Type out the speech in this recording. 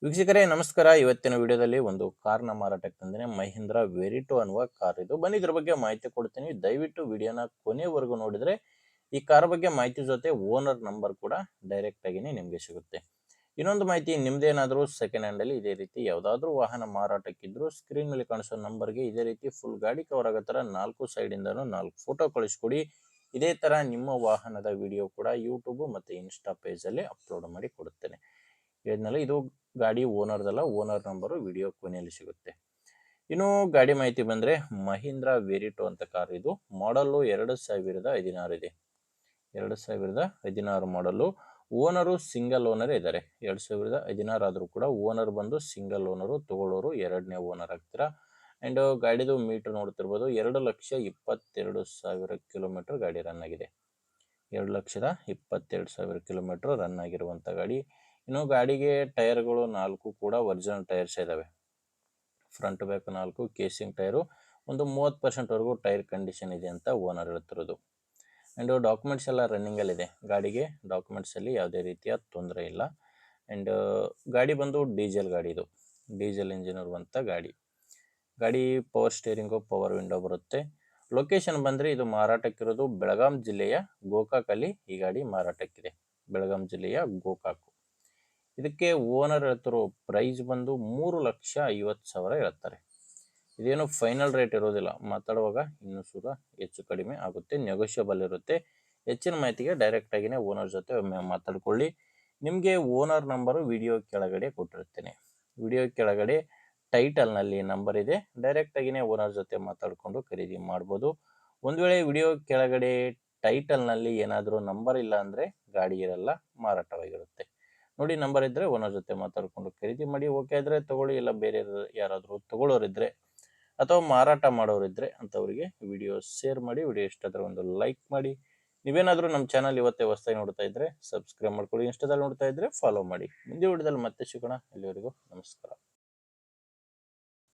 ವೀಕ್ಷಕರೇ ನಮಸ್ಕಾರ. ಇವತ್ತಿನ ವಿಡಿಯೋದಲ್ಲಿ ಒಂದು ಕಾರ್ನ ಮಾರಾಟಕ್ಕೆ ತಂದಿನಿ. ಮಹೀಂದ್ರ ವೆರಿಟೋ ಅನ್ನುವ ಕಾರ್ ಇದು. ಬನ್ನಿ ಇದ್ರ ಬಗ್ಗೆ ಮಾಹಿತಿ ಕೊಡ್ತೀನಿ. ದಯವಿಟ್ಟು ವಿಡಿಯೋನ ಕೊನೆವರೆಗೂ ನೋಡಿದ್ರೆ ಈ ಕಾರ್ ಬಗ್ಗೆ ಮಾಹಿತಿ ಜೊತೆ ಓನರ್ ನಂಬರ್ ಕೂಡ ಡೈರೆಕ್ಟ್ ಆಗಿನೇ ನಿಮಗೆ ಸಿಗುತ್ತೆ. ಇನ್ನೊಂದು ಮಾಹಿತಿ, ನಿಮ್ದೇನಾದ್ರೂ ಸೆಕೆಂಡ್ ಹ್ಯಾಂಡ್ ಅಲ್ಲಿ ಇದೇ ರೀತಿ ಯಾವ್ದಾದ್ರು ವಾಹನ ಮಾರಾಟಕ್ಕಿದ್ರು ಸ್ಕ್ರೀನ್ ಮೇಲೆ ಕಾಣಿಸೋ ನಂಬರ್ಗೆ ಇದೇ ರೀತಿ ಫುಲ್ ಗಾಡಿ ಕವರ್ ಆಗೋ ತರ 4 ಸೈಡ್ ಇಂದನೂ 4 ಫೋಟೋ ಕಳಿಸ್ಕೊಡಿ. ಇದೇ ತರ ನಿಮ್ಮ ವಾಹನದ ವಿಡಿಯೋ ಕೂಡ ಯೂಟ್ಯೂಬ್ ಮತ್ತೆ ಇನ್ಸ್ಟಾ ಪೇಜ್ ಅಲ್ಲಿ ಅಪ್ಲೋಡ್ ಮಾಡಿ ಕೊಡುತ್ತೇನೆ. ಹೇಳಿದ್ನಲ್ಲ, ಇದು ಗಾಡಿ ಓನರ್ದಲ್ಲ, ಓನರ್ ನಂಬರು ವಿಡಿಯೋ ಕೊನೆಯಲ್ಲಿ ಸಿಗುತ್ತೆ. ಇನ್ನು ಗಾಡಿ ಮಾಹಿತಿ ಬಂದ್ರೆ ಮಹೀಂದ್ರ ವೆರಿಟೋ ಅಂತ ಕಾರ್ ಇದು. ಮಾಡಲ್ಲು 2016 ಇದೆ. 2016 ಮಾಡಲ್ಲು. ಓನರು ಸಿಂಗಲ್ ಓನರ್ ಇದ್ದಾರೆ. 2016 ಆದ್ರೂ ಕೂಡ ಓನರ್ ಬಂದು ಸಿಂಗಲ್ ಓನರು, ತಗೊಳ್ಳೋರು ಎರಡನೇ ಓನರ್ ಆಗ್ತೀರಾ. ಅಂಡ್ ಗಾಡಿದು ಮೀಟರ್ ನೋಡ್ತಿರ್ಬೋದು, 2,22,000 ಕಿಲೋಮೀಟರ್ ಗಾಡಿ ರನ್ ಆಗಿದೆ. 2,22,000 ಕಿಲೋಮೀಟರ್ ರನ್ ಆಗಿರುವಂತ ಗಾಡಿ. ಇನ್ನು ಗಾಡಿಗೆ ಟೈರ್ಗಳು 4 ಕೂಡ ಒರಿಜಿನಲ್ ಟೈರ್ಸ್ ಇದಾವೆ. Front back 4 casing tyre. ಒಂದು 30% ವರೆಗೂ ಟೈರ್ ಕಂಡೀಷನ್ ಇದೆ ಅಂತ ಓನರ್ ಹೇಳ್ತಿರೋದು. ಅಂಡ್ ಡಾಕ್ಯುಮೆಂಟ್ಸ್ ಎಲ್ಲ ರನ್ನಿಂಗ್ ಅಲ್ಲಿ ಇದೆ. ಗಾಡಿಗೆ ಡಾಕ್ಯುಮೆಂಟ್ಸ್ ಅಲ್ಲಿ ಯಾವುದೇ ರೀತಿಯ ತೊಂದರೆ ಇಲ್ಲ. ಅಂಡ್ ಗಾಡಿ ಬಂದು ಡೀಸೆಲ್ ಗಾಡಿ ಇದು. ಡೀಸೆಲ್ ಇಂಜಿನ್ ಇರುವಂತ ಗಾಡಿ. ಗಾಡಿ ಪವರ್ ಸ್ಟೇರಿಂಗು, ಪವರ್ ವಿಂಡೋ ಬರುತ್ತೆ. ಲೊಕೇಶನ್ ಬಂದ್ರೆ ಇದು ಮಾರಾಟಕ್ಕಿರೋದು ಬೆಳಗಾಂ ಜಿಲ್ಲೆಯ ಗೋಕಾಕಲ್ಲಿ ಈ ಗಾಡಿ ಮಾರಾಟಕ್ಕಿದೆ. ಬೆಳಗಾಂ ಜಿಲ್ಲೆಯ ಗೋಕಾಕ್. ಇದಕ್ಕೆ ಓನರ್ ಹೇಳ್ತಿರೋ ಪ್ರೈಸ್ ಬಂದು 3,50,000 ಹೇಳ್ತಾರೆ. ಇದೇನು ಫೈನಲ್ ರೇಟ್ ಇರೋದಿಲ್ಲ, ಮಾತಾಡುವಾಗ ಇನ್ನೂ ಸುದ ಹೆಚ್ಚು ಕಡಿಮೆ ಆಗುತ್ತೆ, ನೆಗೋಷಿಯಬಲ್ ಇರುತ್ತೆ. ಹೆಚ್ಚಿನ ಮಾಹಿತಿಗೆ ಡೈರೆಕ್ಟ್ ಆಗಿನೇ ಓನರ್ ಜೊತೆ ಒಮ್ಮೆ ಮಾತಾಡ್ಕೊಳ್ಳಿ. ನಿಮಗೆ ಓನರ್ ನಂಬರು ವಿಡಿಯೋ ಕೆಳಗಡೆ ಕೊಟ್ಟಿರ್ತೇನೆ. ವಿಡಿಯೋ ಕೆಳಗಡೆ ಟೈಟಲ್ನಲ್ಲಿ ನಂಬರ್ ಇದೆ. ಡೈರೆಕ್ಟ್ ಆಗಿನೇ ಓನರ್ ಜೊತೆ ಮಾತಾಡಿಕೊಂಡು ಖರೀದಿ ಮಾಡ್ಬೋದು. ಒಂದು ವೇಳೆ ವಿಡಿಯೋ ಕೆಳಗಡೆ ಟೈಟಲ್ನಲ್ಲಿ ಏನಾದರೂ ನಂಬರ್ ಇಲ್ಲ ಅಂದರೆ ಗಾಡಿ ಇರಲ್ಲ, ಮಾರಾಟವಾಗಿರುತ್ತೆ. ನೋಡಿ, ನಂಬರ್ ಇದ್ದರೆ ಓನರ್ ಜೊತೆ ಮಾತಾಡಿಕೊಂಡು ಖರೀದಿ ಮಾಡಿ. ಓಕೆ ಆದರೆ ತಗೊಳ್ಳಿ, ಇಲ್ಲ ಬೇರೆ ಯಾರಾದರೂ ತಗೊಳ್ಳೋರಿದ್ರೆ ಅಥವಾ ಮಾರಾಟ ಮಾಡೋರಿದ್ರೆ ಅಂಥವರಿಗೆ ವಿಡಿಯೋ ಶೇರ್ ಮಾಡಿ. ವಿಡಿಯೋ ಇಷ್ಟ ಆದರೆ ಒಂದು ಲೈಕ್ ಮಾಡಿ. ನೀವೇನಾದರೂ ನಮ್ಮ ಚಾನಲ್ ಇವತ್ತೇ ಹೊಸದಾಗಿ ನೋಡ್ತಾ ಇದ್ರೆ ಸಬ್ಸ್ಕ್ರೈಬ್ ಮಾಡ್ಕೊಳ್ಳಿ. ಇನ್ಸ್ಟಾದಲ್ಲಿ ನೋಡ್ತಾ ಇದ್ರೆ ಫಾಲೋ ಮಾಡಿ. ಮುಂದೆ ವಿಡಿಯೋದಲ್ಲಿ ಮತ್ತೆ ಸಿಗೋಣ. ಅಲ್ಲಿವರೆಗೂ ನಮಸ್ಕಾರ.